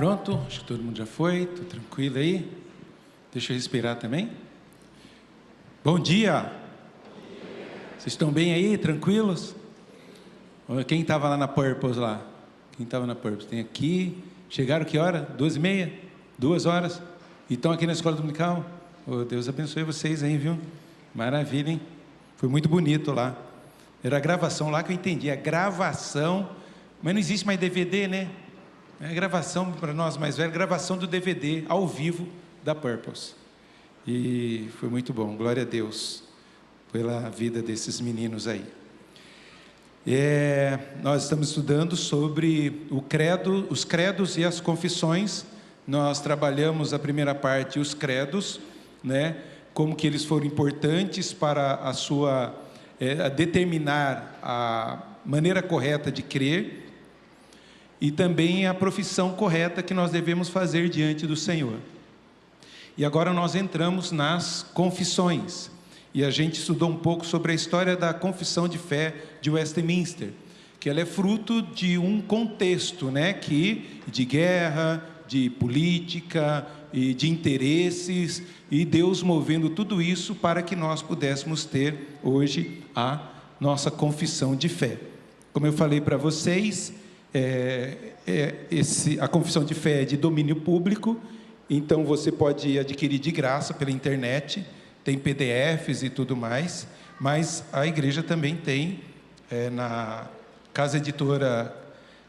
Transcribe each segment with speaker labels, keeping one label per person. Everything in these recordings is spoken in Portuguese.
Speaker 1: Pronto, acho que todo mundo já foi, estou tranquilo aí. Deixa eu respirar também. Bom dia! Vocês estão bem aí, tranquilos? Quem estava lá na Purpose lá? Quem estava na Purpose? Tem aqui. Chegaram que hora? 2h30? 2 horas? E estão aqui na escola dominical? Oh, Deus abençoe vocês aí, viu? Maravilha, hein? Foi muito bonito lá. Era a gravação lá que eu entendi. A gravação, mas não existe mais DVD, né? É gravação, para nós mais velhos, gravação do DVD ao vivo da Purpose. E foi muito bom, glória a Deus pela vida desses meninos aí. Nós estamos estudando sobre o credo, os credos e as confissões. Nós trabalhamos a primeira parte, os credos, né? Como que eles foram importantes para a sua, a determinar a maneira correta de crer, e também a profissão correta que nós devemos fazer diante do Senhor. E agora nós entramos nas confissões. E a gente estudou um pouco sobre a história da confissão de fé de Westminster, que ela é fruto de um contexto, né, de guerra, de política e de interesses, e Deus movendo tudo isso para que nós pudéssemos ter hoje a nossa confissão de fé. Como eu falei para vocês, a confissão de fé é de domínio público, então você pode adquirir de graça pela internet, tem PDFs e tudo mais, mas a igreja também tem, na casa editora,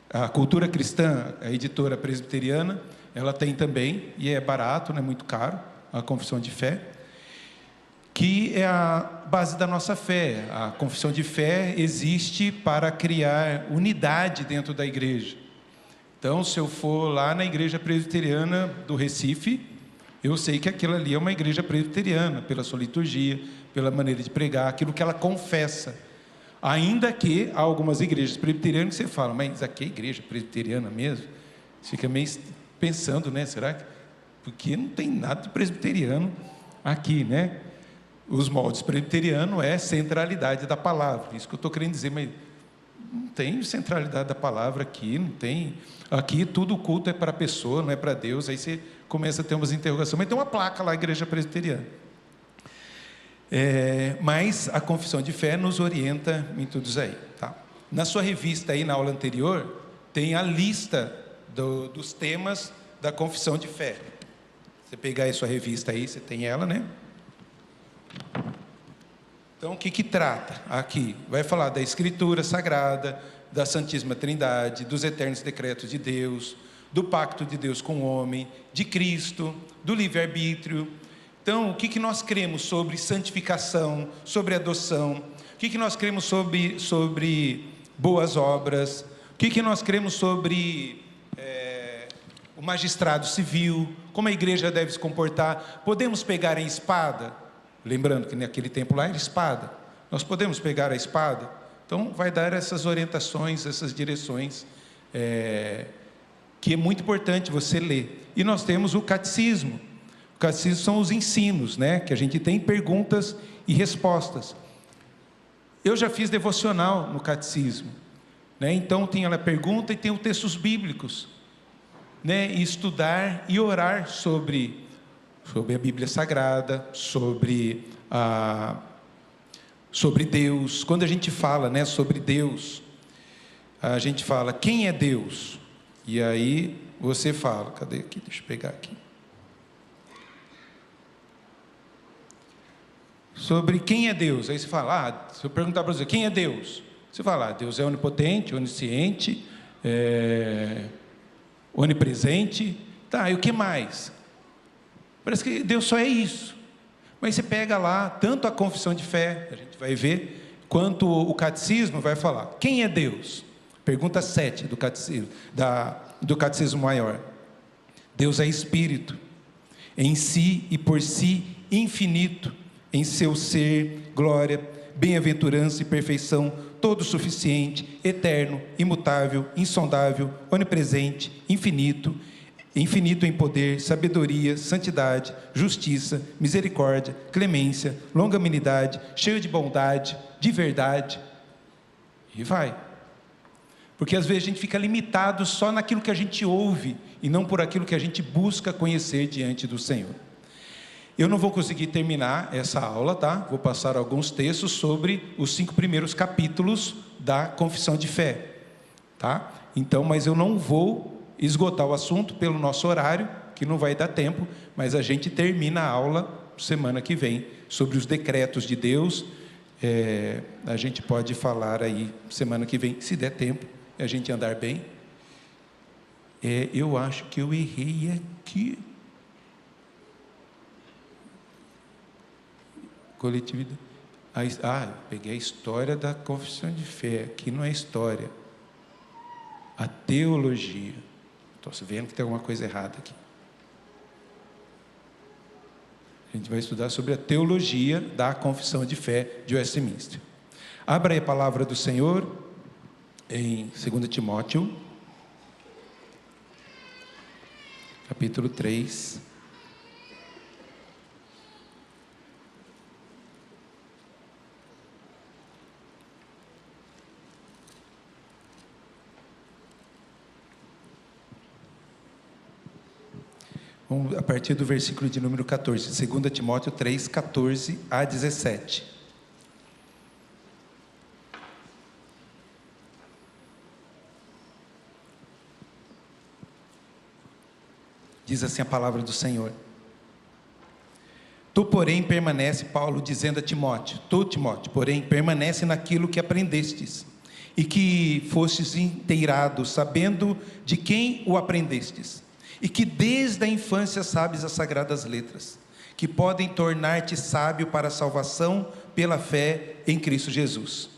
Speaker 1: a Cultura Cristã, a editora presbiteriana, ela tem também, e é barato, não é muito caro, a confissão de fé, que é a base da nossa fé. A confissão de fé existe para criar unidade dentro da igreja. Então, se eu for lá na igreja presbiteriana do Recife, eu sei que aquilo ali é uma igreja presbiteriana, pela sua liturgia, pela maneira de pregar, aquilo que ela confessa. Ainda que há algumas igrejas presbiterianas que você fala, mas aqui é igreja presbiteriana mesmo? Você fica meio pensando, né? Será que... Porque não tem nada de presbiteriano aqui, né? Os moldes presbiterianos é centralidade da palavra. Isso que eu estou querendo dizer, mas não tem centralidade da palavra aqui, não tem. Aqui tudo culto é para a pessoa, não é para Deus. Aí você começa a ter umas interrogações. Mas tem uma placa lá, igreja presbiteriana. Mas a confissão de fé nos orienta em tudo isso aí. Tá? Na sua revista aí, na aula anterior, tem a lista dos temas da confissão de fé. Você pegar aí sua revista aí, você tem ela, né? Então, o que trata aqui? Vai falar da Escritura Sagrada, da Santíssima Trindade, dos eternos decretos de Deus, do pacto de Deus com o homem, de Cristo, do livre-arbítrio. Então, o que nós cremos sobre santificação, sobre adoção? O que nós cremos sobre boas obras? O que nós cremos sobre o magistrado civil? Como a igreja deve se comportar? Podemos pegar em espada? Lembrando que naquele tempo lá era espada. Nós podemos pegar a espada? Então, vai dar essas orientações, essas direções, que é muito importante você ler. E nós temos o catecismo. O catecismo são os ensinos, né? Que a gente tem perguntas e respostas. Eu já fiz devocional no catecismo, né? Então, tem a pergunta e tem os textos bíblicos, né? E estudar e orar sobre a Bíblia Sagrada, sobre Deus. Quando a gente fala, né, sobre Deus, a gente fala, quem é Deus? E aí você fala, cadê aqui? Deixa eu pegar aqui. Sobre quem é Deus. Aí você fala, se eu perguntar para você, quem é Deus? Você fala, Deus é onipotente, onisciente, onipresente. Tá, e o que mais? Parece que Deus só é isso. Mas você pega lá, tanto a confissão de fé, a gente vai ver, quanto o catecismo vai falar. Quem é Deus? Pergunta 7 do catecismo maior. Deus é espírito, em si e por si infinito, em seu ser, glória, bem-aventurança e perfeição, todo suficiente, eterno, imutável, insondável, onipresente, infinito em poder, sabedoria, santidade, justiça, misericórdia, clemência, longanimidade, cheio de bondade, de verdade. E vai. Porque às vezes a gente fica limitado só naquilo que a gente ouve e não por aquilo que a gente busca conhecer diante do Senhor. Eu não vou conseguir terminar essa aula, tá? Vou passar alguns textos sobre os 5 primeiros capítulos da Confissão de Fé, tá? Então, mas eu não vou esgotar o assunto pelo nosso horário, que não vai dar tempo, mas a gente termina a aula semana que vem sobre os decretos de Deus. A gente pode falar aí semana que vem, se der tempo, e a gente andar bem. Eu acho que eu errei aqui. Coletividade. Peguei a história da Confissão de Fé. Aqui não é história. A teologia. Estou vendo que tem alguma coisa errada aqui. A gente vai estudar sobre a teologia da Confissão de Fé de Westminster. Abra aí a palavra do Senhor em 2 Timóteo, capítulo 3. Vamos a partir do versículo de número 14, 2 Timóteo 3, 14 a 17. Diz assim a palavra do Senhor. Tu, porém, permanece, Paulo dizendo a Timóteo, Timóteo, porém, permanece naquilo que aprendestes, e que fostes inteirado, sabendo de quem o aprendestes, e que desde a infância sabes as sagradas letras, que podem tornar-te sábio para a salvação pela fé em Cristo Jesus.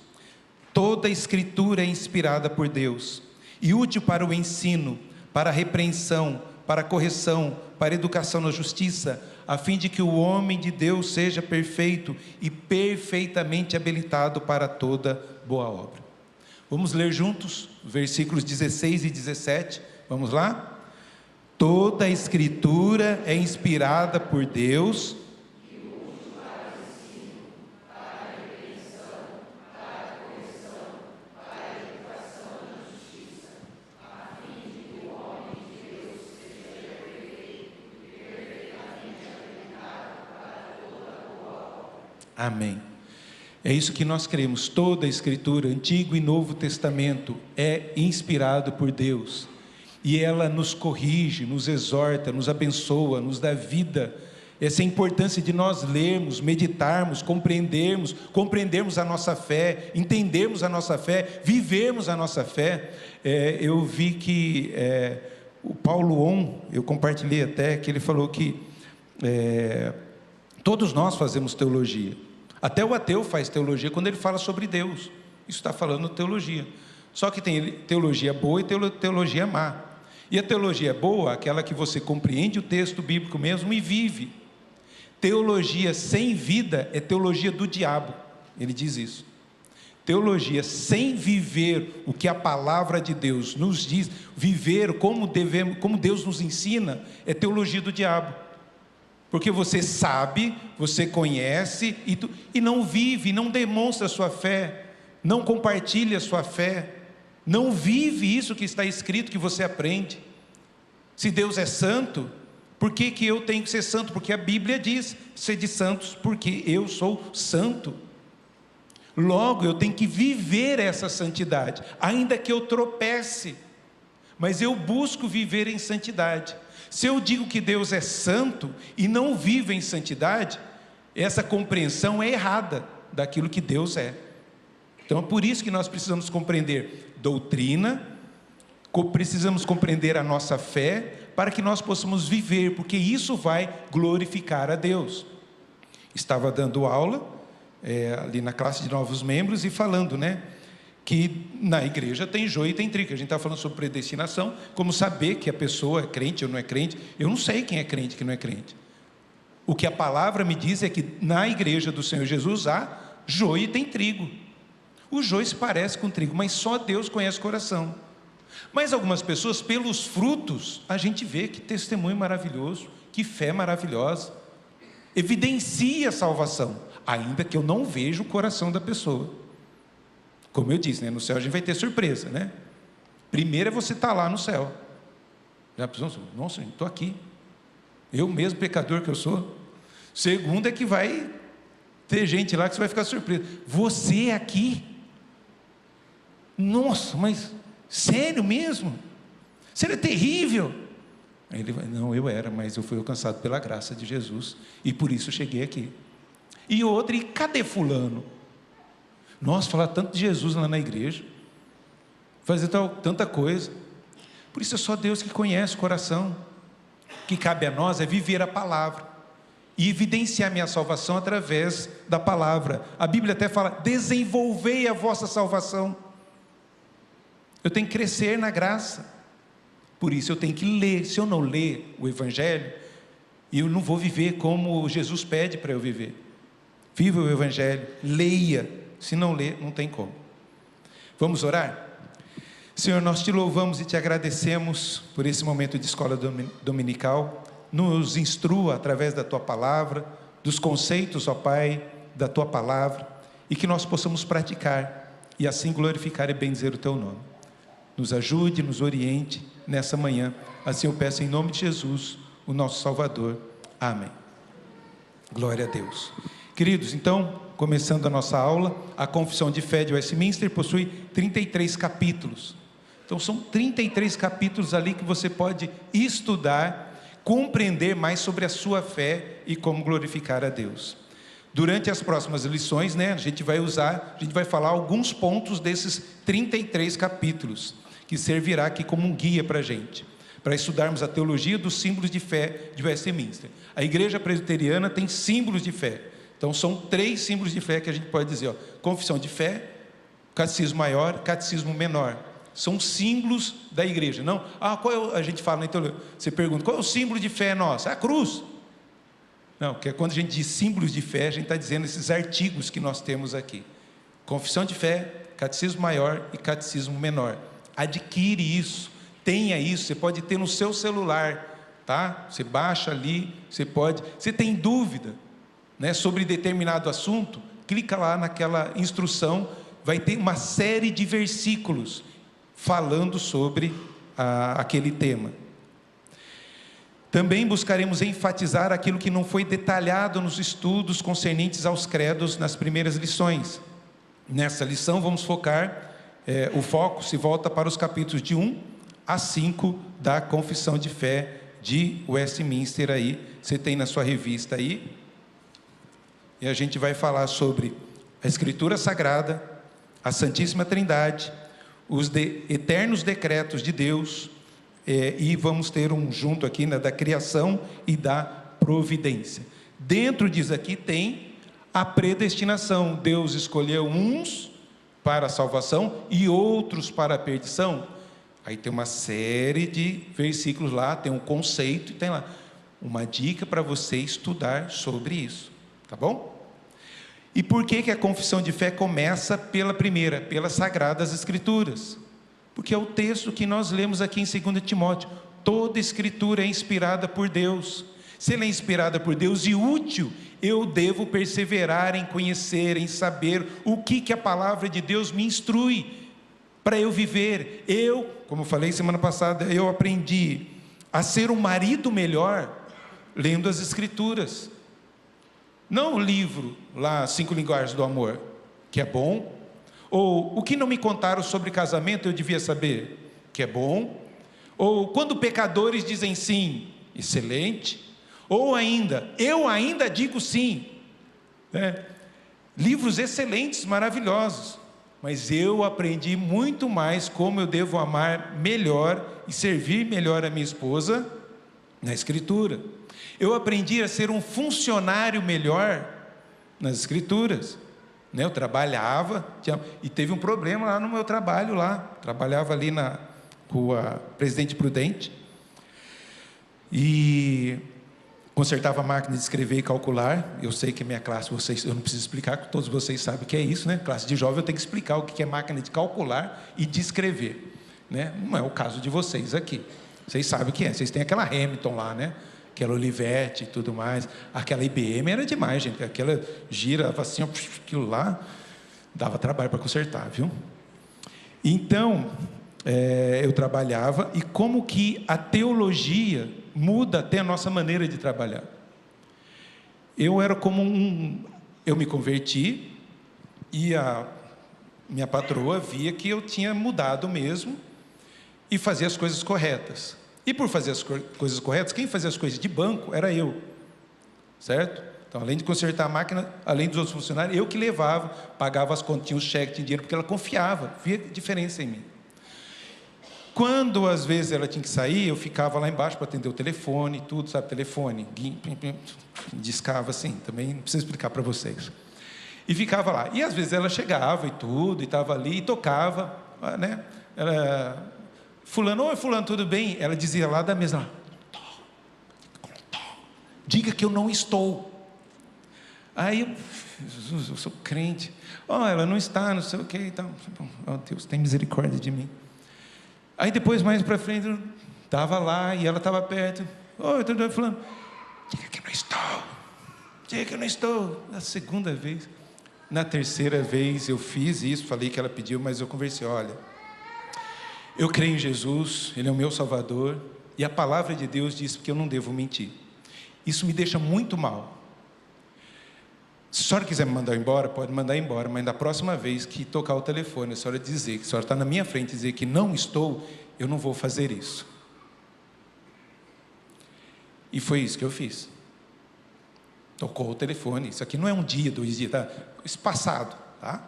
Speaker 1: Toda a Escritura é inspirada por Deus, e útil para o ensino, para a repreensão, para a correção, para a educação na justiça, a fim de que o homem de Deus seja perfeito e perfeitamente habilitado para toda boa obra. Vamos ler juntos, versículos 16 e 17, vamos lá? Toda a Escritura é inspirada por Deus, amém. É isso que nós cremos. Toda a Escritura, Antigo e Novo Testamento, é inspirado por Deus. E ela nos corrige, nos exorta, nos abençoa, nos dá vida. Essa é a importância de nós lermos, meditarmos, compreendermos a nossa fé, entendermos a nossa fé, vivermos a nossa fé. Eu vi que o Paulo On, eu compartilhei até, que ele falou que todos nós fazemos teologia. Até o ateu faz teologia quando ele fala sobre Deus. Isso está falando teologia. Só que tem teologia boa e teologia má. E a teologia boa, aquela que você compreende o texto bíblico mesmo e vive. Teologia sem vida é teologia do diabo. Ele diz isso. Teologia sem viver o que a palavra de Deus nos diz, viver como Deus nos ensina, é teologia do diabo. Porque você sabe, você conhece e não vive, não demonstra a sua fé, não compartilha a sua fé, não vive isso que está escrito, que você aprende. Se Deus é santo, por que eu tenho que ser santo? Porque a Bíblia diz, sede santos, porque eu sou santo. Logo, eu tenho que viver essa santidade, ainda que eu tropece, mas eu busco viver em santidade. Se eu digo que Deus é santo e não vivo em santidade, essa compreensão é errada daquilo que Deus é. Então é por isso que nós precisamos compreender doutrina, precisamos compreender a nossa fé, para que nós possamos viver, porque isso vai glorificar a Deus. Estava dando aula, ali na classe de novos membros, e falando, que na igreja tem joio e tem trigo. A gente está falando sobre predestinação, como saber que a pessoa é crente ou não é crente. Eu não sei quem é crente e quem não é crente. O que a palavra me diz é que na igreja do Senhor Jesus há joio e tem trigo. O joio se parece com o trigo, mas só Deus conhece o coração. Mas algumas pessoas, pelos frutos, a gente vê que testemunho maravilhoso, que fé maravilhosa, evidencia a salvação, ainda que eu não veja o coração da pessoa. Como eu disse, no céu a gente vai ter surpresa, Primeiro é você estar lá no céu. Já pensou? Nossa, estou aqui. Eu mesmo, pecador que eu sou. Segundo é que vai ter gente lá que você vai ficar surpreso. Você aqui? Nossa, mas sério mesmo? Seria terrível. Aí ele vai, não, eu era, mas eu fui alcançado pela graça de Jesus. E por isso eu cheguei aqui. E outro, e cadê fulano? Nossa, falar tanto de Jesus lá na igreja. Fazer tanta coisa. Por isso é só Deus que conhece o coração. O que cabe a nós é viver a palavra e evidenciar minha salvação através da palavra. A Bíblia até fala, desenvolvei a vossa salvação. Eu tenho que crescer na graça. Por isso eu tenho que ler. Se eu não ler o Evangelho, eu não vou viver como Jesus pede para eu viver. Viva o Evangelho, leia. Se não ler, não tem como. Vamos orar? Senhor, nós te louvamos e te agradecemos por esse momento de escola dominical. Nos instrua através da tua palavra, dos conceitos, ó Pai, da tua palavra, e que nós possamos praticar e assim glorificar e bendizer o teu nome. Nos ajude, nos oriente nessa manhã. Assim eu peço em nome de Jesus, o nosso Salvador. Amém. Glória a Deus. Queridos, então, começando a nossa aula, a Confissão de Fé de Westminster possui 33 capítulos. Então são 33 capítulos ali que você pode estudar, compreender mais sobre a sua fé e como glorificar a Deus. Durante as próximas lições, a gente vai falar alguns pontos desses 33 capítulos, que servirá aqui como um guia para a gente, para estudarmos a teologia dos símbolos de fé de Westminster. A igreja presbiteriana tem símbolos de fé. Então são 3 símbolos de fé que a gente pode dizer, confissão de fé, catecismo maior, catecismo menor. São símbolos da igreja. Não, a gente fala na teologia, você pergunta, qual é o símbolo de fé nosso? É a cruz. Não, porque quando a gente diz símbolos de fé, a gente está dizendo esses artigos que nós temos aqui. Confissão de fé, catecismo maior e catecismo menor. Adquire isso, tenha isso, você pode ter no seu celular, tá? Você baixa ali, você tem dúvida, sobre determinado assunto, clica lá naquela instrução, vai ter uma série de versículos falando sobre aquele tema. Também buscaremos enfatizar aquilo que não foi detalhado nos estudos concernentes aos credos nas primeiras lições. Nessa lição vamos focar, o foco se volta para os capítulos de 1 a 5 da Confissão de Fé de Westminster aí, você tem na sua revista aí, e a gente vai falar sobre a Escritura Sagrada, a Santíssima Trindade, os eternos decretos de Deus, e vamos ter um junto aqui, da criação e da providência. Dentro disso aqui tem a predestinação. Deus escolheu uns para a salvação e outros para a perdição. Aí tem uma série de versículos lá, tem um conceito e tem lá uma dica para você estudar sobre isso, tá bom? E por que a confissão de fé começa pela primeira? Pelas Sagradas Escrituras. Porque é o texto que nós lemos aqui em 2 Timóteo. Toda Escritura é inspirada por Deus. Se ela é inspirada por Deus e útil, eu devo perseverar em conhecer, em saber o que a palavra de Deus me instrui para eu viver. Como falei semana passada, eu aprendi a ser um marido melhor lendo as Escrituras. Não o livro lá, 5 Linguagens do Amor, que é bom. Ou o que não me contaram sobre casamento eu devia saber, que é bom. Ou quando pecadores dizem sim, excelente. Ou ainda, eu ainda digo sim. Livros excelentes, maravilhosos. Mas eu aprendi muito mais como eu devo amar melhor e servir melhor a minha esposa na Escritura. Eu aprendi a ser um funcionário melhor nas Escrituras. Eu trabalhava, e teve um problema lá no meu trabalho, trabalhava ali na rua Presidente Prudente, e consertava a máquina de escrever e calcular. Eu sei que a minha classe, eu não preciso explicar, todos vocês sabem o que é isso, Classe de jovem, eu tenho que explicar o que é máquina de calcular e de escrever, Não é o caso de vocês aqui, vocês sabem o que é, vocês têm aquela Hamilton lá, aquela Olivetti e tudo mais, aquela IBM era demais, gente, aquela girava assim, aquilo lá, dava trabalho para consertar, viu? Então, eu trabalhava e como que a teologia muda até a nossa maneira de trabalhar. Eu era como eu me converti e a minha patroa via que eu tinha mudado mesmo e fazia as coisas corretas. E por fazer as coisas corretas, quem fazia as coisas de banco era eu, certo? Então, além de consertar a máquina, além dos outros funcionários, eu que levava, pagava as contas, tinha o cheque, tinha dinheiro, porque ela confiava, via diferença em mim. Quando, às vezes, ela tinha que sair, eu ficava lá embaixo para atender o telefone, tudo, sabe, telefone, discava assim, também não preciso explicar para vocês. E ficava lá. E, às vezes, ela chegava e tudo, e estava ali, e tocava, né? Fulano, oi, fulano, tudo bem? Ela dizia lá da mesa, diga que eu não estou. Aí, eu sou crente. Ela não está, não sei o que e tal. Oh, Deus, tem misericórdia de mim. Aí depois, mais para frente, eu estava lá e ela estava perto. Oi, estou falando, diga que eu não estou. Diga que eu não estou. Na segunda vez. Na terceira vez eu fiz isso, falei que ela pediu, mas eu conversei, olha, eu creio em Jesus, Ele é o meu Salvador, e a palavra de Deus diz que eu não devo mentir. Isso me deixa muito mal. Se a senhora quiser me mandar embora, pode mandar embora, mas da próxima vez que tocar o telefone, a senhora dizer que a senhora está na minha frente e dizer que não estou, eu não vou fazer isso. E foi isso que eu fiz. Tocou o telefone, isso aqui não é um dia, 2 dias, tá? Isso passado, tá?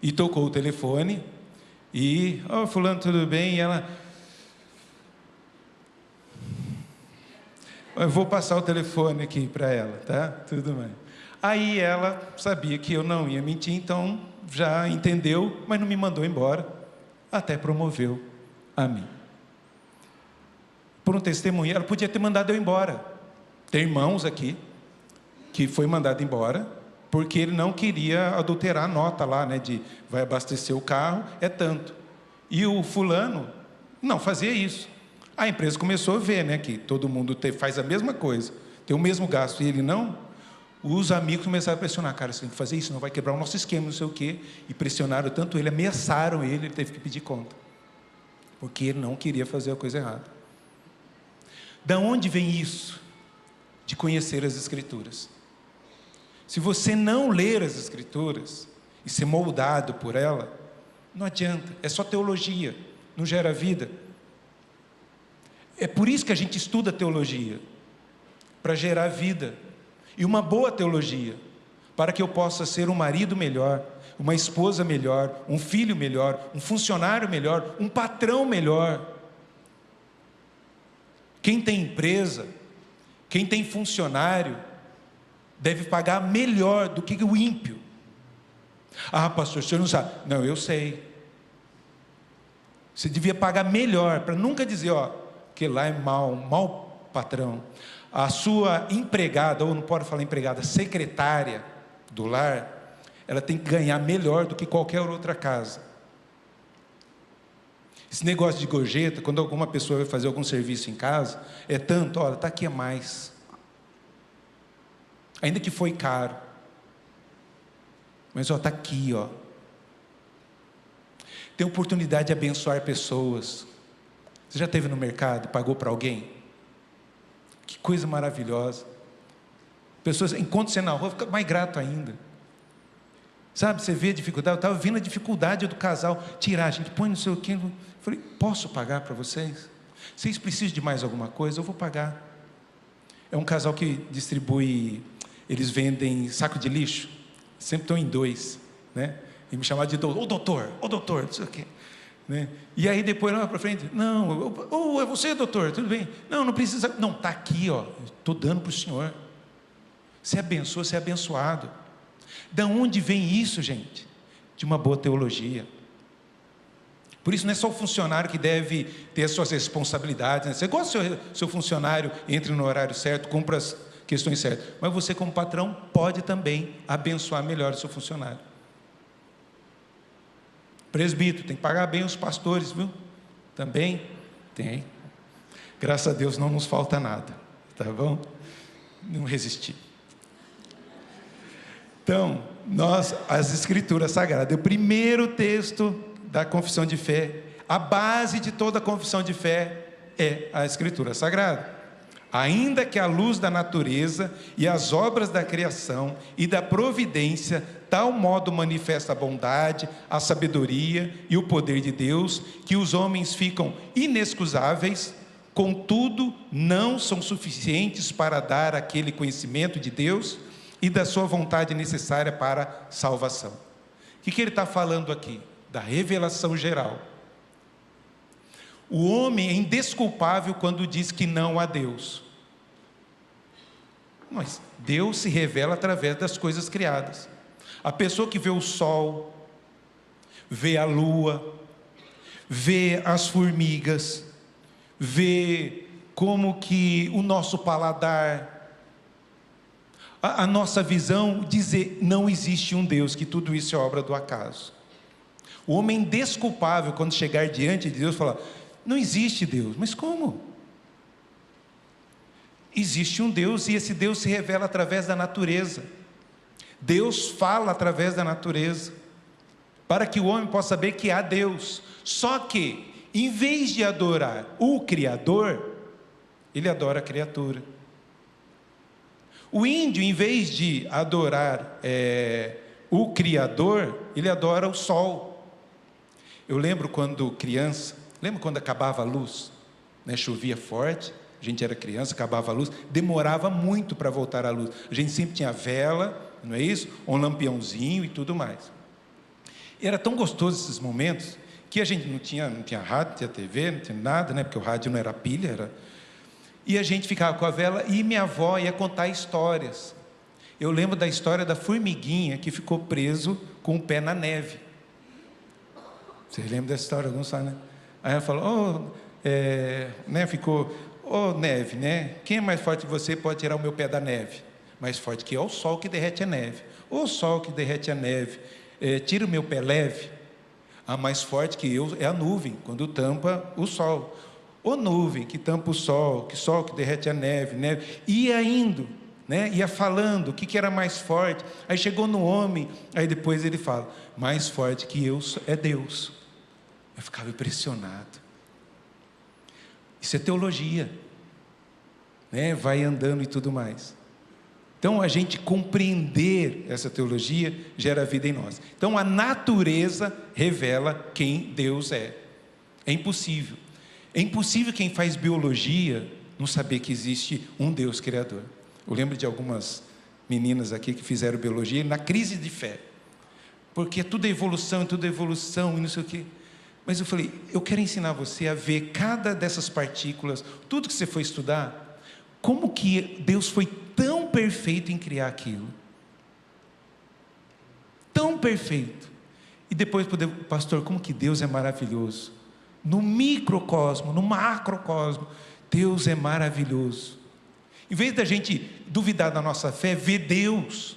Speaker 1: E tocou o telefone, e, fulano, tudo bem? E ela, eu vou passar o telefone aqui para ela, tá? Tudo bem. Aí ela sabia que eu não ia mentir, então já entendeu, mas não me mandou embora, até promoveu a mim. Por um testemunho, ela podia ter mandado eu embora. Tem irmãos aqui que foi mandado embora porque ele não queria adulterar a nota lá, né, de vai abastecer o carro, é tanto. E o fulano não fazia isso. A empresa começou a ver, né, que todo mundo faz a mesma coisa, tem o mesmo gasto, e ele não. Os amigos começaram a pressionar, cara, você tem que fazer isso, não vai quebrar o nosso esquema, não sei o quê. E pressionaram tanto ele, ameaçaram ele teve que pedir conta. Porque ele não queria fazer a coisa errada. Da onde vem isso? De conhecer as Escrituras. Se você não ler as Escrituras e ser moldado por ela, não adianta, é só teologia, não gera vida. É por isso que a gente estuda teologia, para gerar vida. E uma boa teologia, para que eu possa ser um marido melhor, uma esposa melhor, um filho melhor, um funcionário melhor, um patrão melhor. Quem tem empresa, quem tem funcionário, deve pagar melhor do que o ímpio. Ah, pastor, o senhor não sabe. Não, eu sei. Você devia pagar melhor, para nunca dizer, que lá é mau, um mau patrão. A sua empregada, ou não pode falar empregada, secretária do lar, ela tem que ganhar melhor do que qualquer outra casa. Esse negócio de gorjeta, quando alguma pessoa vai fazer algum serviço em casa, é tanto, olha, está aqui a mais. Ainda que foi caro. Mas está aqui, Tem oportunidade de abençoar pessoas. Você já esteve no mercado e pagou para alguém? Que coisa maravilhosa. Pessoas, enquanto você na rua, fica mais grato ainda. Sabe, você vê a dificuldade. Eu estava vendo a dificuldade do casal tirar, a gente põe no seu quê. Eu falei, posso pagar para vocês? Vocês precisam de mais alguma coisa? Eu vou pagar. É um casal que distribui, eles vendem saco de lixo, sempre estão em 2, né? E me chamavam de doutor, não sei o quê. Né? E aí depois lá para frente, não, é você, doutor, tudo bem? Não precisa, não, está aqui, estou dando para o senhor. Você abençoa, você é abençoado. Da onde vem isso, gente? De uma boa teologia. Por isso não é só o funcionário que deve ter as suas responsabilidades, né? Você gosta do seu funcionário, entre no horário certo, cumpra as questões certas, mas você como patrão pode também abençoar melhor o seu funcionário. Presbítero, tem que pagar bem os pastores, viu? Também tem. Graças a Deus não nos falta nada, tá bom? Não resisti. Então, as Escrituras Sagradas, o primeiro texto da confissão de fé, A base de toda confissão de fé é a Escritura Sagrada. Ainda que a luz da natureza e as obras da criação e da providência tal modo manifesta a bondade, a sabedoria e o poder de Deus, que os homens ficam inexcusáveis, contudo não são suficientes para dar aquele conhecimento de Deus e da sua vontade necessária para a salvação. O que ele está falando aqui? Da revelação geral. O homem é indesculpável quando diz que não há Deus. Mas Deus se revela através das coisas criadas. A pessoa que vê o sol, vê a lua, vê as formigas, vê como que o nosso paladar, a nossa visão dizer não existe um Deus, que tudo isso é obra do acaso. O homem é indesculpável quando chegar diante de Deus e falar: não existe Deus. Mas como? Existe um Deus e esse Deus se revela através da natureza. Deus fala através da natureza, para que o homem possa saber que há Deus. Só que, em vez de adorar o Criador, ele adora a criatura. O índio, em vez de adorar o Criador, ele adora o sol. Eu lembro quando criança, lembra quando acabava a luz? Chovia forte, a gente era criança, acabava a luz, demorava muito para voltar a luz. A gente sempre tinha vela, não é isso? Um lampiãozinho e tudo mais. E era tão gostoso esses momentos, que a gente não tinha rádio, não tinha TV, não tinha nada, né? Porque o rádio não era pilha, E a gente ficava com a vela e minha avó ia contar histórias. Eu lembro da história da formiguinha que ficou preso com o pé na neve. Vocês lembram dessa história? Alguns sabem, né? Aí ela falou: ficou, neve, né? Quem é mais forte que você pode tirar o meu pé da neve? Mais forte que eu, o sol que derrete a neve. O sol que derrete a neve, tira o meu pé leve. A mais forte que eu é a nuvem, quando tampa o sol. Ô nuvem que tampa o sol que derrete a neve, neve. Ia indo, né? Ia falando o que era mais forte. Aí chegou no homem, aí depois ele fala: mais forte que eu é Deus. Eu ficava impressionado. Isso é teologia, né? Vai andando e tudo mais. Então, a gente compreender essa teologia gera vida em nós. Então, a natureza revela quem Deus é. É impossível. É impossível quem faz biologia não saber que existe um Deus criador. Eu lembro de algumas meninas aqui que fizeram biologia na crise de fé. Porque tudo é evolução e não sei o quê. Mas eu falei: eu quero ensinar você a ver cada dessas partículas, tudo que você foi estudar, como que Deus foi tão perfeito em criar aquilo. Tão perfeito. E depois, pastor, como que Deus é maravilhoso. No microcosmo, no macrocosmo, Deus é maravilhoso. Em vez da gente duvidar da nossa fé, ver Deus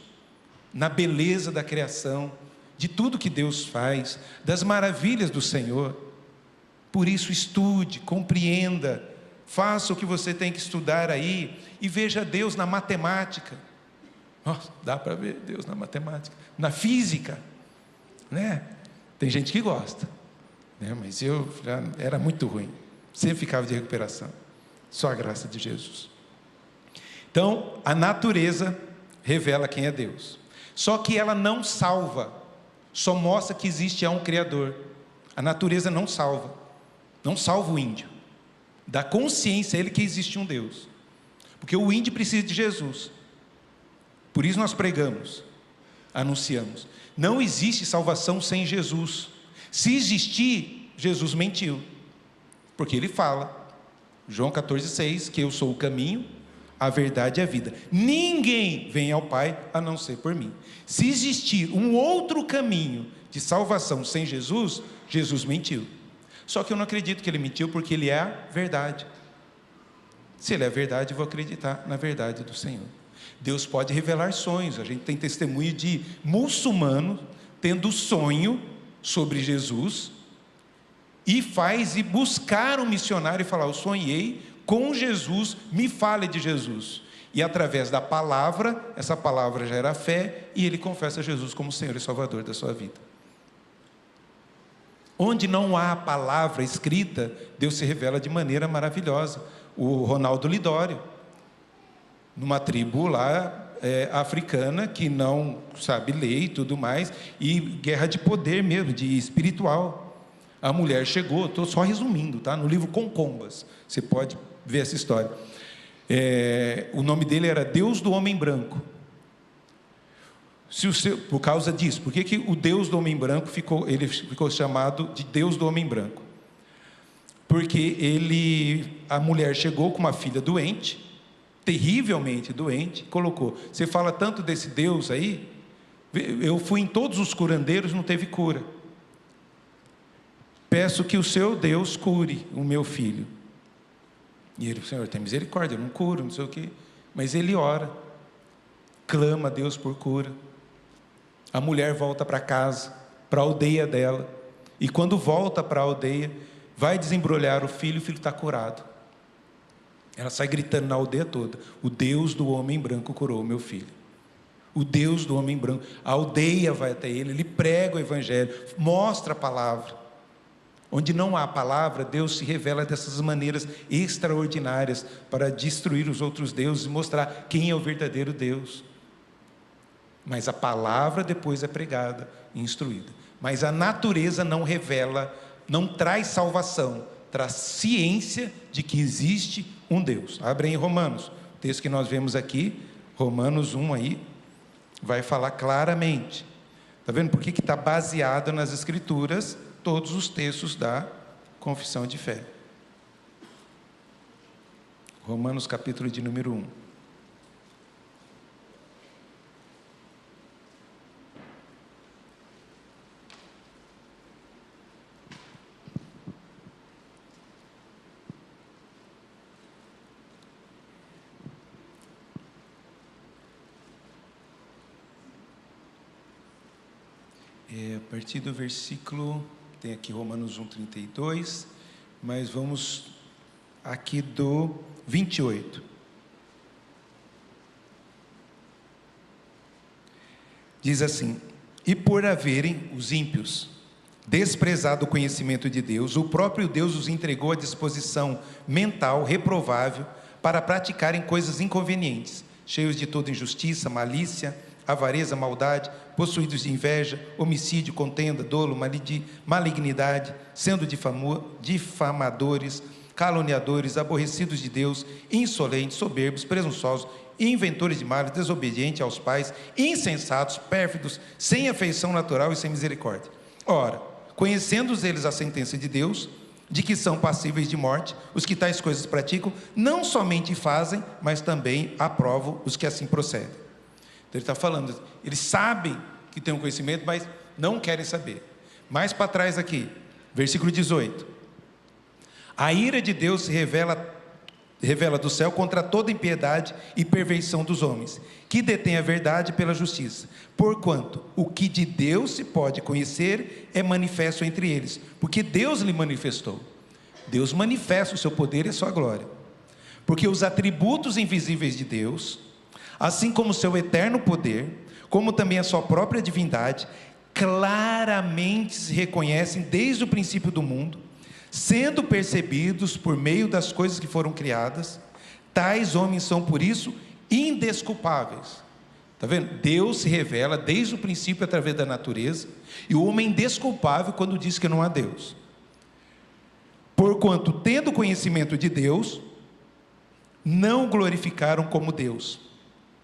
Speaker 1: na beleza da criação, de tudo que Deus faz, das maravilhas do Senhor. Por isso, estude, compreenda, faça o que você tem que estudar aí e veja Deus na matemática. Nossa, dá para ver Deus na matemática, na física, né? Tem gente que gosta, né? Mas eu já era muito ruim, sempre ficava de recuperação. Só a graça de Jesus. Então, a natureza revela quem é Deus. Só que ela não salva, só mostra que existe um Criador. A natureza não salva o índio. Dá consciência a ele que existe um Deus. Porque o índio precisa de Jesus. Por isso nós pregamos, anunciamos. Não existe salvação sem Jesus. Se existir, Jesus mentiu. Porque ele fala, João 14,6, que eu sou o caminho, a verdade e a vida. Ninguém vem ao Pai a não ser por mim. Se existir um outro caminho de salvação sem Jesus, Jesus mentiu. Só que eu não acredito que ele mentiu, porque ele é a verdade. Se ele é a verdade, eu vou acreditar na verdade do Senhor. Deus pode revelar sonhos. A gente tem testemunho de muçulmanos tendo sonho sobre Jesus e buscar um missionário e falar: eu sonhei com Jesus, me fale de Jesus. E através da palavra, essa palavra gera fé e ele confessa Jesus como Senhor e Salvador da sua vida. Onde não há a palavra escrita, Deus se revela de maneira maravilhosa. O Ronaldo Lidório, numa tribo lá africana, que não sabe ler e tudo mais, e guerra de poder mesmo, de espiritual. A mulher chegou, estou só resumindo, tá? No livro Concombas, você pode ver essa história. O nome dele era Deus do Homem Branco. Por causa disso, por que o Deus do Homem Branco ficou chamado de Deus do Homem Branco? Porque a mulher chegou com uma filha doente, terrivelmente doente, colocou: você fala tanto desse Deus aí, eu fui em todos os curandeiros, não teve cura. Peço que o seu Deus cure o meu filho. E ele: Senhor, tem misericórdia, eu não curo, não sei o quê. Mas ele ora, clama a Deus por cura. A mulher volta para casa, para a aldeia dela, e quando volta para a aldeia, vai desembrulhar o filho está curado. Ela sai gritando na aldeia toda: o Deus do homem branco curou o meu filho. O Deus do homem branco. A aldeia vai até ele prega o evangelho, mostra a palavra. Onde não há palavra, Deus se revela dessas maneiras extraordinárias para destruir os outros deuses e mostrar quem é o verdadeiro Deus. Mas a palavra depois é pregada e instruída. Mas a natureza não revela, não traz salvação, traz ciência de que existe um Deus. Abre em Romanos, o texto que nós vemos aqui, Romanos 1 aí, vai falar claramente. Está vendo por que está baseado nas Escrituras todos os textos da confissão de fé? Romanos capítulo de número 1. A partir do versículo, tem aqui Romanos 1:32, mas vamos aqui do 28. Diz assim: e por haverem os ímpios desprezado o conhecimento de Deus, o próprio Deus os entregou à disposição mental reprovável para praticarem coisas inconvenientes, cheios de toda injustiça, malícia, avareza, maldade, possuídos de inveja, homicídio, contenda, dolo, malignidade, sendo difamadores, caluniadores, aborrecidos de Deus, insolentes, soberbos, presunçosos, inventores de males, desobedientes aos pais, insensatos, pérfidos, sem afeição natural e sem misericórdia. Ora, conhecendo eles a sentença de Deus, de que são passíveis de morte, os que tais coisas praticam, não somente fazem, mas também aprovam os que assim procedem. Então ele está falando, eles sabem que têm um conhecimento, mas não querem saber. Mais para trás aqui, versículo 18. A ira de Deus se revela do céu contra toda impiedade e perversão dos homens, que detêm a verdade pela justiça. Porquanto o que de Deus se pode conhecer é manifesto entre eles, porque Deus lhe manifestou. Deus manifesta o seu poder e a sua glória. Porque os atributos invisíveis de Deus, assim como o seu eterno poder, como também a sua própria divindade, claramente se reconhecem desde o princípio do mundo, sendo percebidos por meio das coisas que foram criadas. Tais homens são, por isso, indesculpáveis. Está vendo? Deus se revela desde o princípio através da natureza, e o homem é indesculpável quando diz que não há Deus. Porquanto, tendo conhecimento de Deus, não o glorificaram como Deus,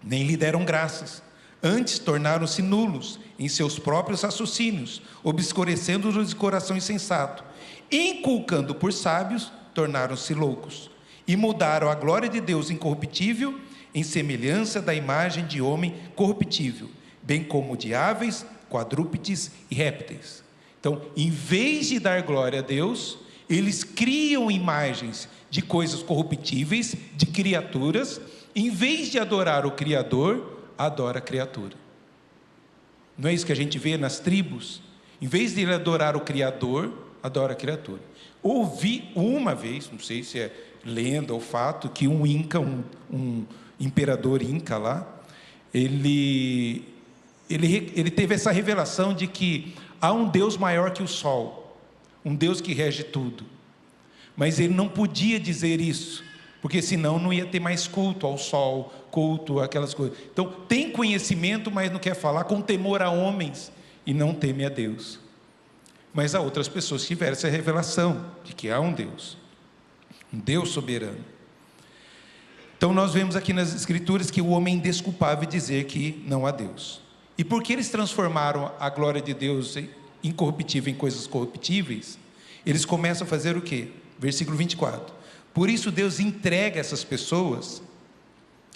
Speaker 1: nem lhe deram graças. Antes tornaram-se nulos em seus próprios raciocínios, obscurecendo-os de coração insensato. Inculcando por sábios, tornaram-se loucos, e mudaram a glória de Deus incorruptível em semelhança da imagem de homem corruptível, bem como de aves, quadrúpedes e répteis. Então, em vez de dar glória a Deus, eles criam imagens de coisas corruptíveis, de criaturas. Em vez de adorar o Criador, adora a criatura. Não é isso que a gente vê nas tribos? Em vez de ele adorar o Criador, adora a criatura. Ouvi uma vez, não sei se é lenda ou fato, que um Inca, um imperador Inca lá, ele teve essa revelação de que há um Deus maior que o Sol, um Deus que rege tudo. Mas ele não podia dizer isso, porque senão não ia ter mais culto ao sol, culto àquelas coisas. Então, tem conhecimento, mas não quer falar, com temor a homens, e não teme a Deus. Mas há outras pessoas que tiveram essa revelação, de que há um Deus soberano. Então, nós vemos aqui nas Escrituras que o homem é indesculpável dizer que não há Deus. E por que eles transformaram a glória de Deus incorruptível em coisas corruptíveis? Eles começam a fazer o quê? Versículo 24. Por isso Deus entrega essas pessoas,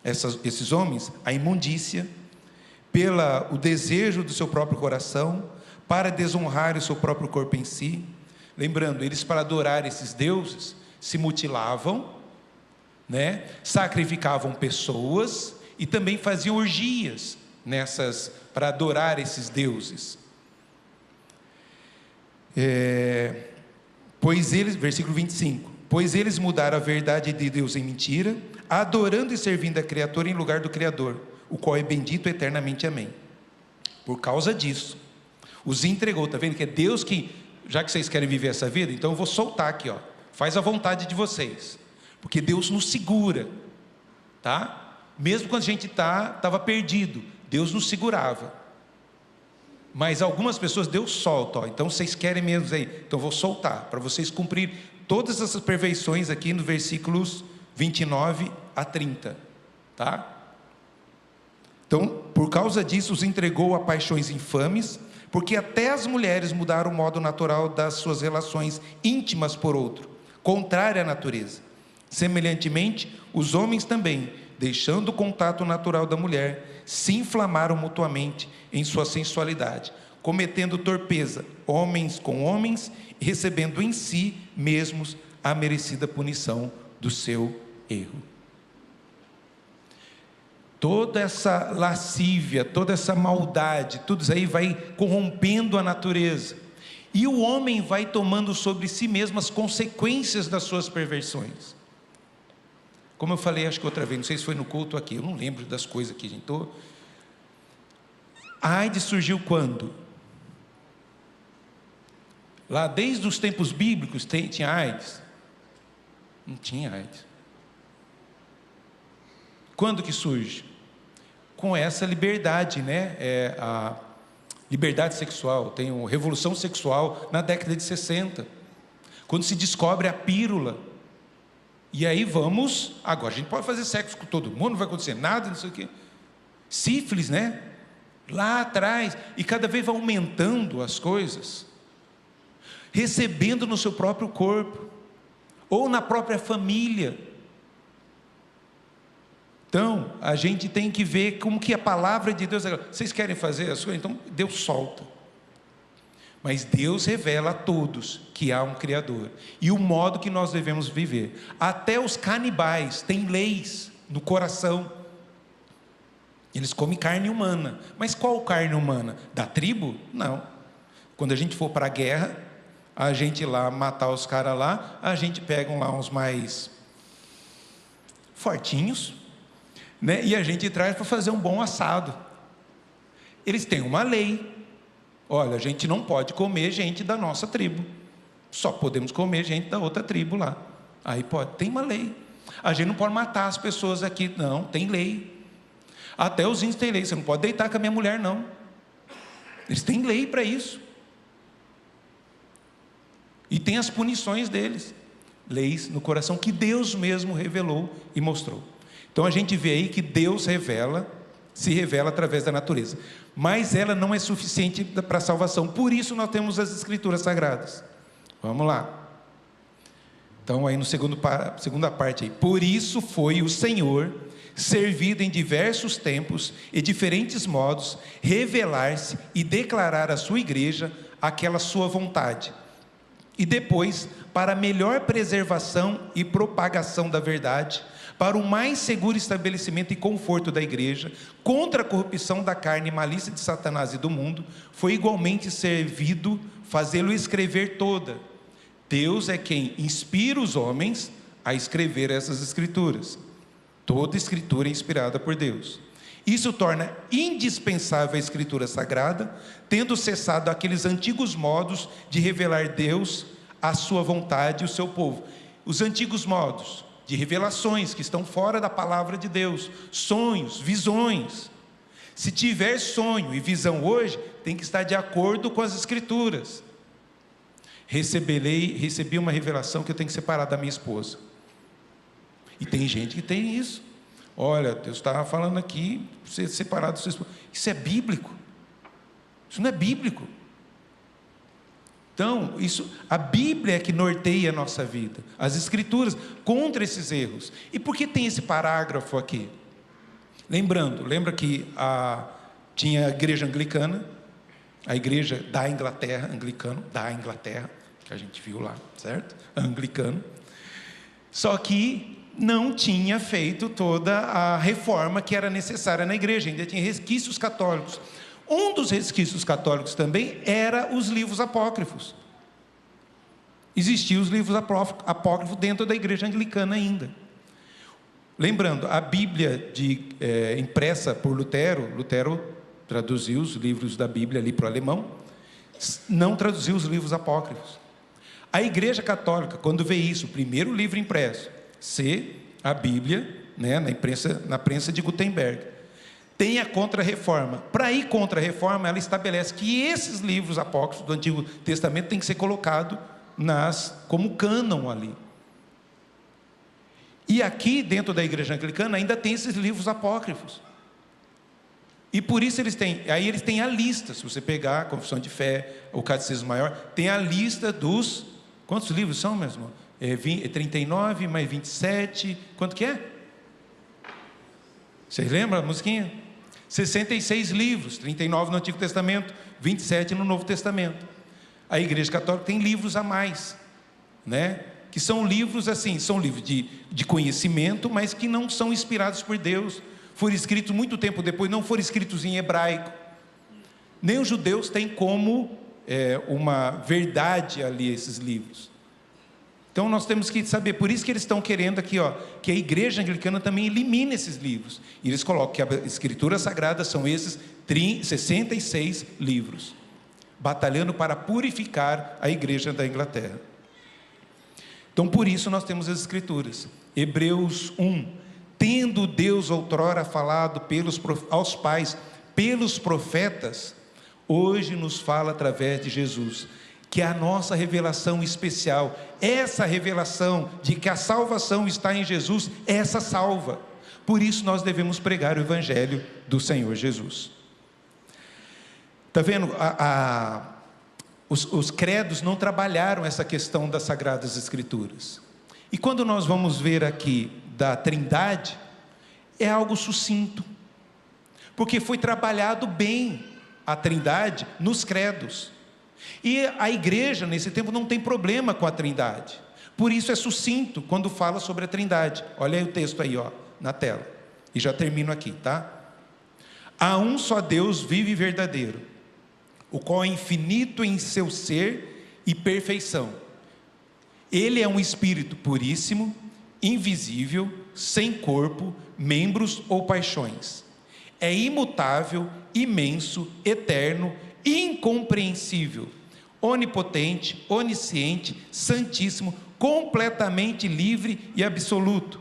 Speaker 1: esses homens, à imundícia, pelo desejo do seu próprio coração, para desonrar o seu próprio corpo em si. Lembrando, eles, para adorar esses deuses, se mutilavam, sacrificavam pessoas e também faziam orgias para adorar esses deuses. Versículo 25, pois eles mudaram a verdade de Deus em mentira, adorando e servindo a criatura em lugar do Criador, o qual é bendito eternamente, amém. Por causa disso, os entregou. Está vendo que é Deus que, já que vocês querem viver essa vida, então eu vou soltar aqui, faz a vontade de vocês, porque Deus nos segura, tá? Mesmo quando a gente estava perdido, Deus nos segurava. Mas algumas pessoas Deus solta, então vocês querem mesmo aí, então eu vou soltar, para vocês cumprir todas essas perfeições aqui no versículos 29 a 30, tá? Então, por causa disso, os entregou a paixões infames, porque até as mulheres mudaram o modo natural das suas relações íntimas por outro, contrário à natureza. Semelhantemente, os homens também, deixando o contato natural da mulher, se inflamaram mutuamente em sua sensualidade, cometendo torpeza, homens com homens, e recebendo em si mesmos a merecida punição do seu erro. Toda essa lascívia, toda essa maldade, tudo isso aí vai corrompendo a natureza. E o homem vai tomando sobre si mesmo as consequências das suas perversões. Como eu falei, acho que outra vez, não sei se foi no culto aqui, eu não lembro das coisas que a gente estou. A AIDS surgiu quando? Lá desde os tempos bíblicos tinha AIDS? Não tinha AIDS. Quando que surge? Com essa liberdade, a liberdade sexual. Tem uma revolução sexual na década de 60, quando se descobre a pílula. E aí agora a gente pode fazer sexo com todo mundo, não vai acontecer nada, não sei o quê. Sífilis, lá atrás, e cada vez vai aumentando as coisas, recebendo no seu próprio corpo, ou na própria família. Então, a gente tem que ver como que a palavra de Deus, vocês querem fazer as coisas? Então, Deus solta. Mas Deus revela a todos que há um Criador, e o modo que nós devemos viver. Até os canibais têm leis no coração. Eles comem carne humana. Mas qual carne humana? Da tribo? Não. Quando a gente for para a guerra, a gente lá matar os caras lá, a gente pega lá uns mais fortinhos, e a gente traz para fazer um bom assado. Eles têm uma lei. Olha, a gente não pode comer gente da nossa tribo, só podemos comer gente da outra tribo lá. Aí pode, tem uma lei. A gente não pode matar as pessoas aqui, não, tem lei. Até os índios têm lei, você não pode deitar com a minha mulher, não. Eles têm lei para isso. E tem as punições deles, leis no coração que Deus mesmo revelou e mostrou. Então a gente vê aí que Deus se revela através da natureza, mas ela não é suficiente para a salvação. Por isso nós temos as Escrituras Sagradas. Vamos lá. Então aí no segunda parte aí, por isso foi o Senhor, servido em diversos tempos e diferentes modos, revelar-se e declarar à sua igreja aquela sua vontade. E depois, para a melhor preservação e propagação da verdade, para o mais seguro estabelecimento e conforto da igreja, contra a corrupção da carne e malícia de Satanás e do mundo, foi igualmente servido fazê-lo escrever toda. Deus é quem inspira os homens a escrever essas escrituras. Toda escritura é inspirada por Deus. Isso torna indispensável a escritura sagrada, tendo cessado aqueles antigos modos de revelar Deus a sua vontade e o seu povo. Os antigos modos de revelações que estão fora da palavra de Deus, sonhos, visões. Se tiver sonho e visão hoje, tem que estar de acordo com as Escrituras. Recebi uma revelação que eu tenho que separar da minha esposa. E tem gente que tem isso. Olha, Deus estava falando aqui, você separar da sua esposa. Isso é bíblico? Isso não é bíblico. Então, a Bíblia é que norteia a nossa vida, as Escrituras, contra esses erros. E por que tem esse parágrafo aqui? Lembra que tinha a igreja anglicana, a igreja da Inglaterra, que a gente viu lá, certo? Anglicano. Só que não tinha feito toda a reforma que era necessária na igreja, ainda tinha resquícios católicos. Um dos resquícios católicos também era os livros apócrifos. Existiam os livros apócrifos dentro da igreja anglicana ainda. Lembrando, a Bíblia impressa por Lutero traduziu os livros da Bíblia ali para o alemão, não traduziu os livros apócrifos. A igreja católica, quando vê isso, o primeiro livro impresso, ser a Bíblia, né, na prensa de Gutenberg, tem a Contra-Reforma. Para ir contra a reforma, ela estabelece que esses livros apócrifos do Antigo Testamento têm que ser colocados como cânon ali. E aqui, dentro da igreja anglicana, ainda tem esses livros apócrifos. E por isso eles têm a lista, se você pegar a Confissão de Fé, o Catecismo Maior, tem a lista dos... Quantos livros são, meu irmão? 39 mais 27, quanto que é? Vocês lembram a musiquinha? 66 livros, 39 no Antigo Testamento, 27 no Novo Testamento. A Igreja Católica tem livros a mais, né? Que são livros assim, são livros de conhecimento, mas que não são inspirados por Deus. Foram escritos muito tempo depois, não foram escritos em hebraico. Nem os judeus têm como uma verdade ali esses livros. Então nós temos que saber, por isso que eles estão querendo aqui, que a igreja anglicana também elimine esses livros. E eles colocam que a Escritura Sagrada são esses 66 livros, batalhando para purificar a igreja da Inglaterra. Então por isso nós temos as Escrituras. Hebreus 1, tendo Deus outrora falado aos pais, pelos profetas, hoje nos fala através de Jesus, que é a nossa revelação especial, essa revelação de que a salvação está em Jesus, essa salva. Por isso nós devemos pregar o Evangelho do Senhor Jesus. Está vendo? Os credos não trabalharam essa questão das Sagradas Escrituras. E quando nós vamos ver aqui da Trindade, é algo sucinto, porque foi trabalhado bem a Trindade nos credos. E a igreja, nesse tempo, não tem problema com a Trindade. Por isso é sucinto quando fala sobre a Trindade. Olha aí o texto aí, na tela. E já termino aqui, tá? Há um só Deus vivo e verdadeiro, o qual é infinito em seu ser e perfeição. Ele é um Espírito puríssimo, invisível, sem corpo, membros ou paixões. É imutável, imenso, eterno, incompreensível, onipotente, onisciente, santíssimo, completamente livre e absoluto,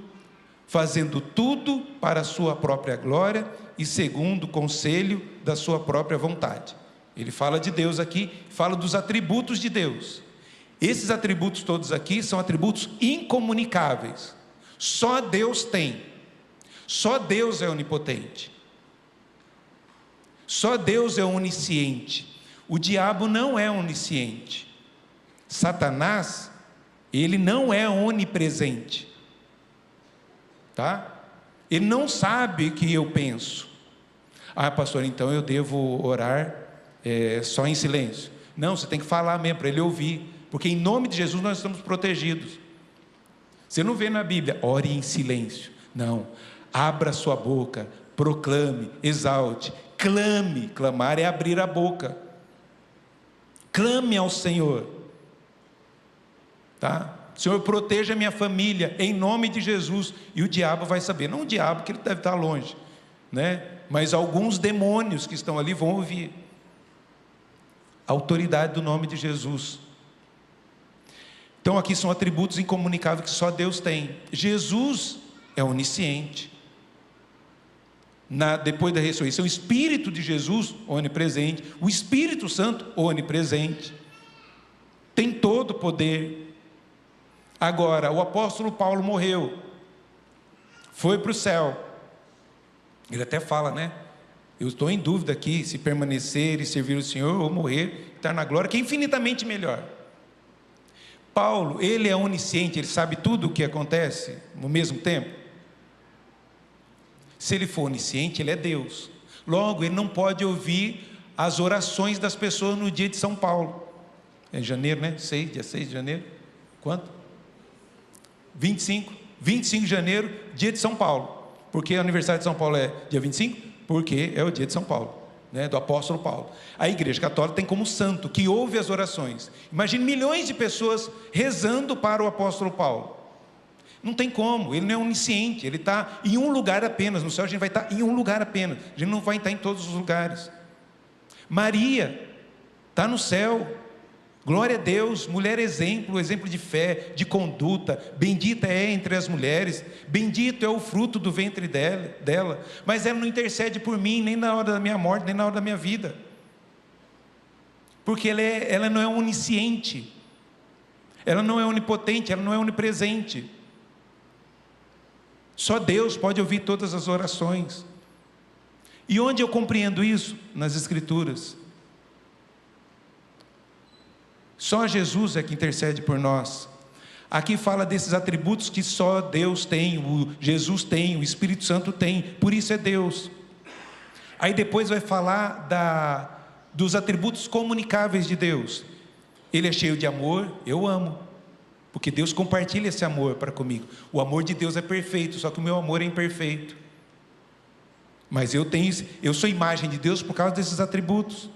Speaker 1: fazendo tudo para a sua própria glória e segundo o conselho da sua própria vontade. Ele fala de Deus aqui, fala dos atributos de Deus. Esses atributos todos aqui são atributos incomunicáveis. Só Deus tem. Só Deus é onipotente. Só Deus é onisciente. O diabo não é onisciente. Satanás, ele não é onipresente. Tá? Ele não sabe o que eu penso. Ah, pastor, então eu devo orar só em silêncio. Não, você tem que falar mesmo para ele ouvir, porque em nome de Jesus nós estamos protegidos. Você não vê na Bíblia, ore em silêncio. Não, abra sua boca, proclame, exalte, clame. Clamar é abrir a boca. Clame ao Senhor, tá? Senhor, proteja a minha família, em nome de Jesus. E o diabo vai saber, não o diabo, que ele deve estar longe, né? Mas alguns demônios que estão ali vão ouvir. A autoridade do nome de Jesus. Então aqui são atributos incomunicáveis que só Deus tem. Jesus é onisciente. Depois da ressurreição, o Espírito de Jesus, onipresente. O Espírito Santo, onipresente. Tem todo o poder. Agora, o apóstolo Paulo morreu. Foi para o céu. Ele até fala, né? Eu estou em dúvida aqui, se permanecer e servir o Senhor, ou morrer, estar na glória, que é infinitamente melhor. Paulo, ele é onisciente, ele sabe tudo o que acontece no mesmo tempo. Se ele for onisciente, ele é Deus. Logo, ele não pode ouvir as orações das pessoas no dia de São Paulo. É janeiro, né? Dia 6 de janeiro. Quanto? 25 de janeiro, dia de São Paulo. Por que o aniversário de São Paulo é dia 25? Porque é o dia de São Paulo, né? Do apóstolo Paulo. A Igreja Católica tem como santo, que ouve as orações. Imagine milhões de pessoas rezando para o apóstolo Paulo. Não tem como, ele não é onisciente, ele está em um lugar apenas. No céu a gente vai estar em um lugar apenas, a gente não vai estar em todos os lugares. Maria está no céu, glória a Deus, mulher exemplo de fé, de conduta, bendita é entre as mulheres, bendito é o fruto do ventre dela, mas ela não intercede por mim, nem na hora da minha morte, nem na hora da minha vida, porque ela não é onisciente, ela não é onipotente, ela não é onipresente. Só Deus pode ouvir todas as orações. E onde eu compreendo isso? Nas Escrituras. Só Jesus é que intercede por nós. Aqui fala desses atributos que só Deus tem, Jesus tem, o Espírito Santo tem, por isso é Deus. Aí depois vai falar dos atributos comunicáveis de Deus. Ele é cheio de amor, eu amo. Porque Deus compartilha esse amor para comigo. O amor de Deus é perfeito, só que o meu amor é imperfeito. Mas eu sou imagem de Deus por causa desses atributos.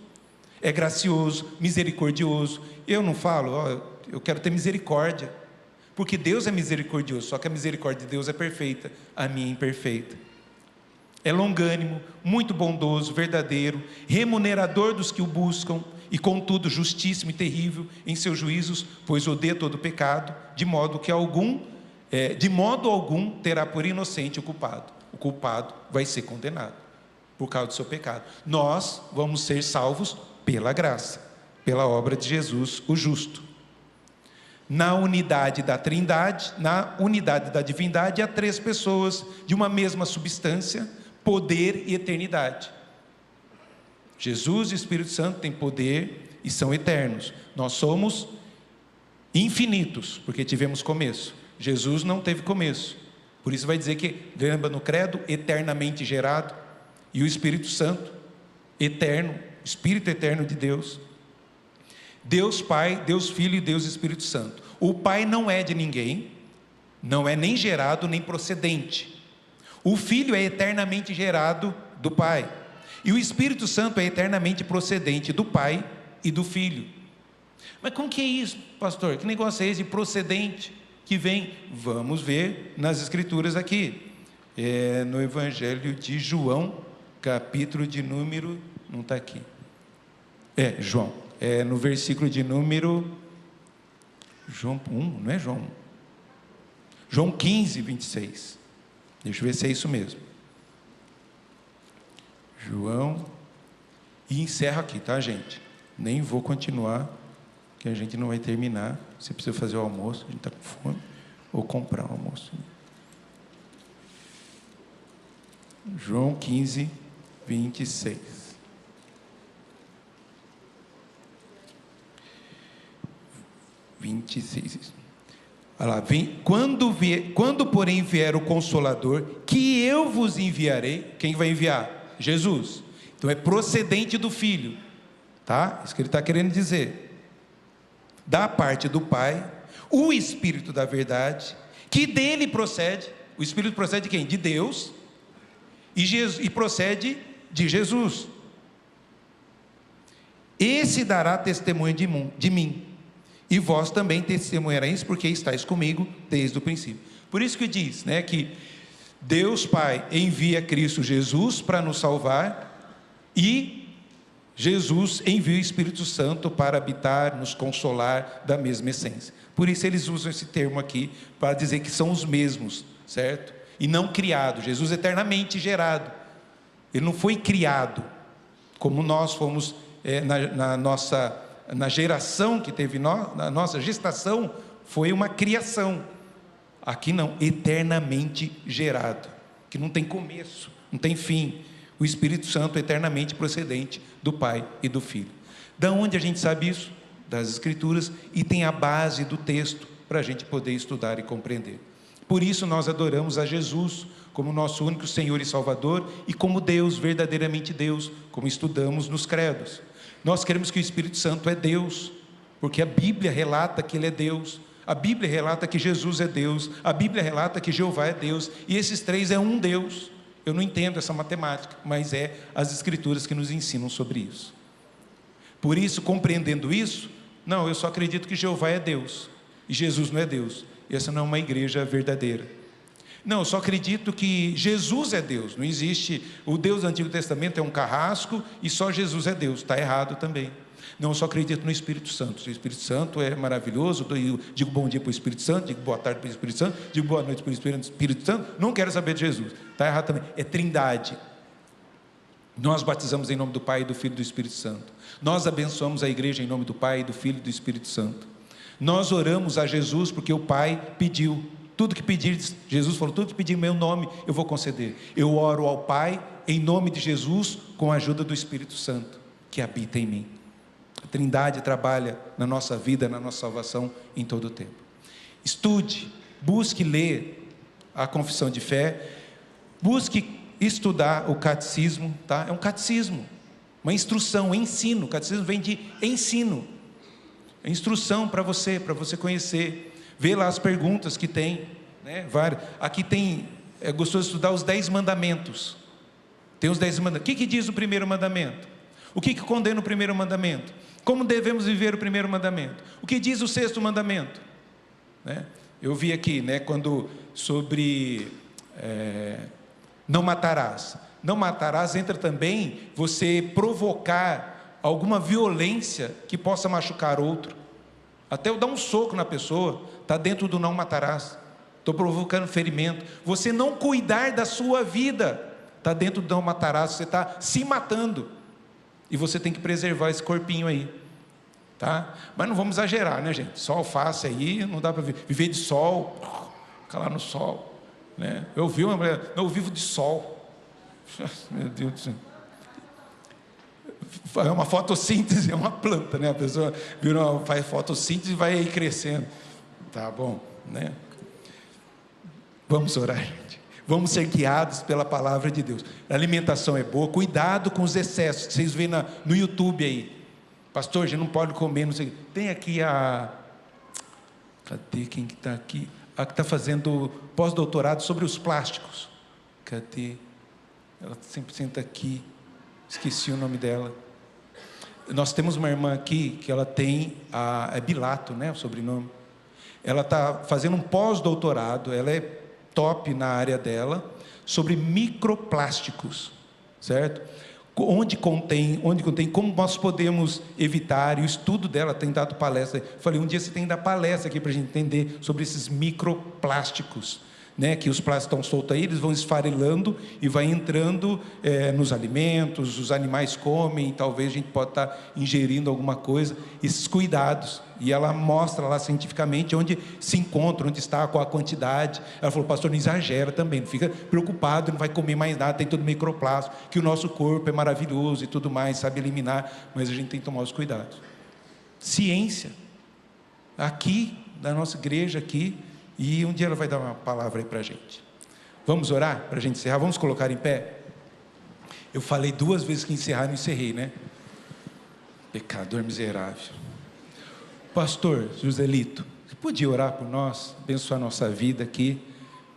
Speaker 1: É gracioso, misericordioso. Eu não falo, eu quero ter misericórdia. Porque Deus é misericordioso, só que a misericórdia de Deus é perfeita, a minha é imperfeita. É longânimo, muito bondoso, verdadeiro, remunerador dos que o buscam, e contudo justíssimo e terrível em seus juízos, pois odeia todo pecado, de modo algum terá por inocente o culpado. O culpado vai ser condenado por causa do seu pecado. Nós vamos ser salvos pela graça, pela obra de Jesus, o justo. Na unidade da Trindade, na unidade da divindade, há três pessoas de uma mesma substância, poder e eternidade. Jesus e o Espírito Santo têm poder e são eternos. Nós somos infinitos, porque tivemos começo. Jesus não teve começo. Por isso vai dizer que, lembra no credo, eternamente gerado. E o Espírito Santo, eterno, Espírito eterno de Deus. Deus Pai, Deus Filho e Deus Espírito Santo. O Pai não é de ninguém, não é nem gerado nem procedente. O Filho é eternamente gerado do Pai. E o Espírito Santo é eternamente procedente do Pai e do Filho. Mas como que é isso, pastor? Que negócio é esse de procedente que vem? Vamos ver nas Escrituras aqui. No Evangelho de João, capítulo de número... Não está aqui. João. No versículo de número... João 1, não é João 1. João 15, 26. Deixa eu ver se é isso mesmo. João, e encerro aqui, tá, gente? Nem vou continuar, que a gente não vai terminar. Você precisa fazer o almoço, a gente está com fome, ou comprar o almoço. João 15, 26. Olha lá, quando porém vier o Consolador, que eu vos enviarei. Quem vai enviar? Jesus. Então é procedente do Filho, tá? Isso que ele está querendo dizer. Da parte do Pai, o Espírito da verdade, que dele procede. O Espírito procede de quem? De Deus. E procede de Jesus. Esse dará testemunho de mim. E vós também testemunhareis, porque estáis comigo desde o princípio. Por isso que diz, né, que Deus Pai envia Cristo Jesus para nos salvar, e Jesus envia o Espírito Santo para habitar, nos consolar da mesma essência. Por isso eles usam esse termo aqui, para dizer que são os mesmos, certo? E não criado. Jesus é eternamente gerado. Ele não foi criado, como nós fomos na geração que teve, na nossa gestação, foi uma criação. Aqui não, eternamente gerado, que não tem começo, não tem fim. O Espírito Santo é eternamente procedente do Pai e do Filho. Da onde a gente sabe isso? Das Escrituras, e tem a base do texto para a gente poder estudar e compreender. Por isso nós adoramos a Jesus como nosso único Senhor e Salvador e como Deus, verdadeiramente Deus, como estudamos nos credos. Nós queremos que o Espírito Santo é Deus, porque a Bíblia relata que Ele é Deus, a Bíblia relata que Jesus é Deus, a Bíblia relata que Jeová é Deus, e esses três é um Deus. Eu não entendo essa matemática, mas é as Escrituras que nos ensinam sobre isso. Por isso, compreendendo isso, não, eu só acredito que Jeová é Deus, e Jesus não é Deus. Essa não é uma igreja verdadeira. Não, eu só acredito que Jesus é Deus. Não existe, o Deus do Antigo Testamento é um carrasco, e só Jesus é Deus. Está errado também. Não, eu só acredito no Espírito Santo. O Espírito Santo é maravilhoso, eu digo bom dia para o Espírito Santo, digo boa tarde para o Espírito Santo, digo boa noite para o Espírito Santo, não quero saber de Jesus. Está errado também. É trindade. Nós batizamos em nome do Pai, do Filho e do Espírito Santo. Nós abençoamos a igreja em nome do Pai, do Filho e do Espírito Santo. Nós oramos a Jesus porque o Pai pediu. Tudo que pedir, Jesus falou, tudo que pedir em meu nome, eu vou conceder. Eu oro ao Pai em nome de Jesus, com a ajuda do Espírito Santo, que habita em mim. A Trindade trabalha na nossa vida, na nossa salvação, em todo o tempo. Estude, busque ler a confissão de fé, busque estudar o catecismo, tá? É um catecismo, uma instrução, ensino. O catecismo vem de ensino, é instrução para você conhecer. Vê lá as perguntas que tem, né? Várias. Aqui tem, é gostoso estudar os 10 mandamentos. Tem os 10 mandamentos. O que diz o primeiro mandamento? O que condena o primeiro mandamento? Como devemos viver o primeiro mandamento? O que diz o 6º mandamento? Né? Eu vi aqui, né, quando sobre não matarás. Não matarás entra também você provocar alguma violência que possa machucar outro. Até eu dar um soco na pessoa, está dentro do não matarás. Estou provocando ferimento. Você não cuidar da sua vida, está dentro do não matarás. Você está se matando. E você tem que preservar esse corpinho aí, tá? Mas não vamos exagerar, né, gente? Só alface aí, não dá para viver de sol, ficar lá no sol, né? Eu vi uma mulher, não, eu vivo de sol. Meu Deus do céu. É uma fotossíntese, é uma planta, né? A pessoa faz fotossíntese e vai aí crescendo. Tá bom, né? Vamos orar, gente. Vamos ser guiados pela palavra de Deus. A alimentação é boa, cuidado com os excessos que vocês veem no YouTube aí. Pastor, a gente não pode comer, não sei. Tem aqui cadê quem que está aqui? A que está fazendo pós-doutorado sobre os plásticos. Cadê? Ela sempre senta aqui. Esqueci o nome dela. Nós temos uma irmã aqui que ela tem é Bilato, né, o sobrenome. Ela está fazendo um pós-doutorado, ela é top na área dela, sobre microplásticos, certo? Onde contém, como nós podemos evitar, e o estudo dela tem dado palestra. Eu falei, um dia você tem que dar palestra aqui para a gente entender sobre esses microplásticos, né, que os plásticos estão soltos aí, eles vão esfarelando e vai entrando nos alimentos, os animais comem, talvez a gente possa estar ingerindo alguma coisa, esses cuidados. E ela mostra lá cientificamente onde se encontra, onde está, qual a quantidade. Ela falou, pastor, não exagera também, não fica preocupado, não vai comer mais nada, tem todo microplástico, que o nosso corpo é maravilhoso e tudo mais, sabe eliminar, mas a gente tem que tomar os cuidados. Ciência, aqui, da nossa igreja aqui, e um dia ela vai dar uma palavra aí para a gente. Vamos orar para a gente encerrar? Vamos colocar em pé? Eu falei 2 vezes que encerrar, não encerrei, né? Pecador miserável. Pastor Joselito, você podia orar por nós, abençoar a nossa vida aqui?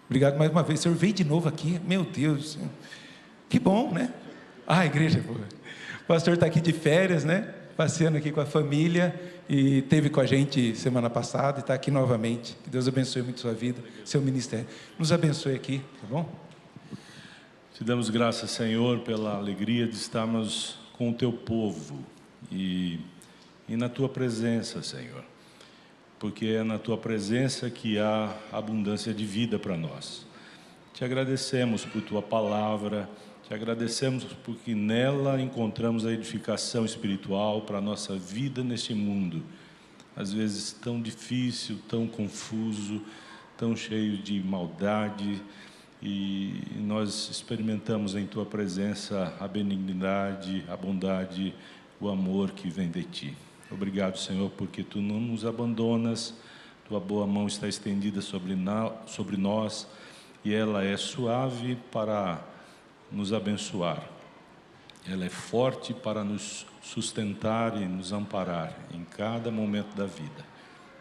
Speaker 1: Obrigado mais uma vez. O senhor veio de novo aqui, meu Deus, que bom, né? A igreja boa. O pastor está aqui de férias, né? Passeando aqui com a família, e esteve com a gente semana passada e está aqui novamente. Que Deus abençoe muito a sua vida, seu ministério. Nos abençoe aqui, tá bom?
Speaker 2: Te damos graças, Senhor, pela alegria de estarmos com o teu povo e na tua presença, Senhor, porque é na tua presença que há abundância de vida para nós. Te agradecemos por tua palavra, te agradecemos porque nela encontramos a edificação espiritual para a nossa vida neste mundo, às vezes tão difícil, tão confuso, tão cheio de maldade, e nós experimentamos em tua presença a benignidade, a bondade, o amor que vem de ti. Obrigado, Senhor, porque tu não nos abandonas, tua boa mão está estendida sobre nós, e ela é suave para nos abençoar. Ela é forte para nos sustentar e nos amparar em cada momento da vida.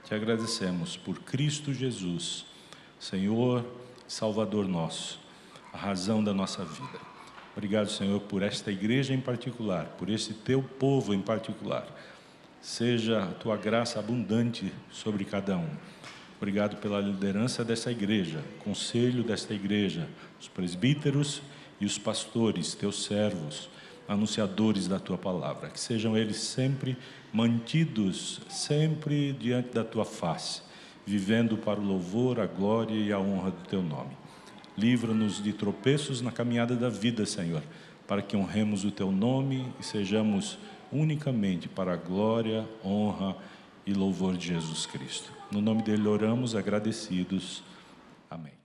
Speaker 2: Te agradecemos por Cristo Jesus, Senhor, Salvador nosso, a razão da nossa vida. Obrigado, Senhor, por esta igreja em particular, por esse teu povo em particular. Seja a tua graça abundante sobre cada um. Obrigado pela liderança dessa igreja, conselho desta igreja, os presbíteros e os pastores, teus servos, anunciadores da tua palavra. Que sejam eles sempre mantidos, sempre diante da tua face, vivendo para o louvor, a glória e a honra do teu nome. Livra-nos de tropeços na caminhada da vida, Senhor, para que honremos o teu nome e sejamos unicamente para a glória, honra e louvor de Jesus Cristo. No nome dele oramos agradecidos. Amém.